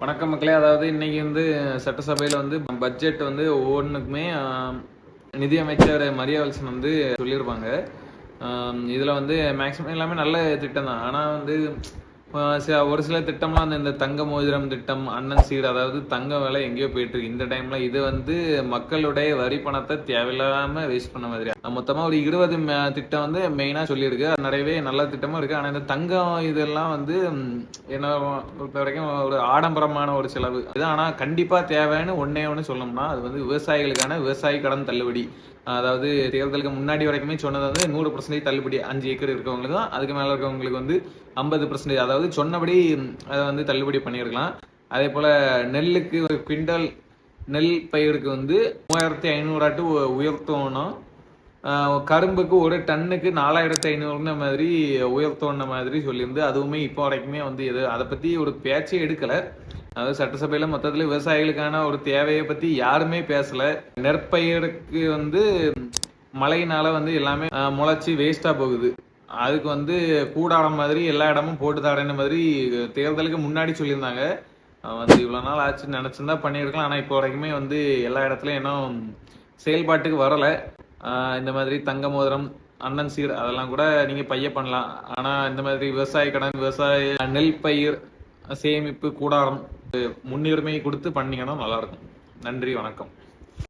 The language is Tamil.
வணக்கம் மக்களே. அதாவது இன்னைக்கு சட்டசபையில் பட்ஜெட் ஒவ்வொன்றுக்குமே நிதியமைச்சர் மரியா வில்சன் சொல்லியிருப்பாங்க. இதில் மேக்ஸிமம் எல்லாமே நல்ல திட்டம் தான். ஆனால் ஒரு சில திட்டம்லாம் இந்த தங்க மோதிரம் திட்டம், அண்ணன் சீர், அதாவது தங்க விலை எங்கேயோ போயிட்டு இருக்கு இந்த டைம்ல. இது மக்களுடைய வரி பணத்தை தேவையில்லாம வேஸ்ட் பண்ண மாதிரி. மொத்தமா ஒரு 20 திட்டம் மெயினா சொல்லியிருக்கு. நிறையவே நல்ல திட்டமும் இருக்கு. ஆனா இந்த தங்கம் இதெல்லாம் என்ன பொறுத்த வரைக்கும் ஒரு ஆடம்பரமான ஒரு செலவு இது. ஆனா கண்டிப்பா தேவைன்னு ஒண்ணு சொல்லணும்னா அது விவசாயிகளுக்கான விவசாய கடன் தள்ளுபடி. அதாவது தேர்தலுக்கு முன்னாடி வரைக்குமே சொன்னது 100% தள்ளுபடி. 5 ஏக்கர் இருக்கவங்களுக்கு தான், அதுக்கு மேல இருக்கவங்களுக்கு 50%, அதாவது சொன்னபடி அதை தள்ளுபடி பண்ணியிருக்கலாம். அதே போல நெல்லுக்கு ஒரு குவிண்டல் நெல் பயிருக்கு 3500 உயர்த்தணும். கரும்புக்கு ஒரு டன்னுக்கு 4500 மாதிரி உயர்த்தோன்ன மாதிரி சொல்லியிருந்து அதுவுமே இப்போ வரைக்குமே எது அதை பத்தி ஒரு பேச்சே எடுக்கல. அதாவது சட்டசபையில மொத்தத்துல விவசாயிகளுக்கான ஒரு தேவையை பத்தி யாருமே பேசல. நெற்பயிருக்கு மழையினால எல்லாமே முளைச்சி வேஸ்டா போகுது. அதுக்கு கூடாரம் மாதிரி எல்லா இடமும் போட்டு தரேன்னு மாதிரி தேர்தலுக்கு முன்னாடி சொல்லியிருந்தாங்க. இவ்வளவு நாள் ஆச்சு நினைச்சிருந்தா பண்ணியிருக்கலாம். ஆனா இப்போ வரைக்குமே எல்லா இடத்துலயும் இன்னும் செயல்பாட்டுக்கு வரல. இந்த மாதிரி தங்க மோதிரம், அண்ணன் சீர் அதெல்லாம் கூட நீங்க பைய பண்ணலாம். ஆனா இந்த மாதிரி விவசாய கடன், விவசாய நெல் பயிர் சேமிப்பு கூடாரம் முன்னுரிமை கொடுத்து பண்ணீங்கன்னா நல்லா இருக்கும். நன்றி, வணக்கம்.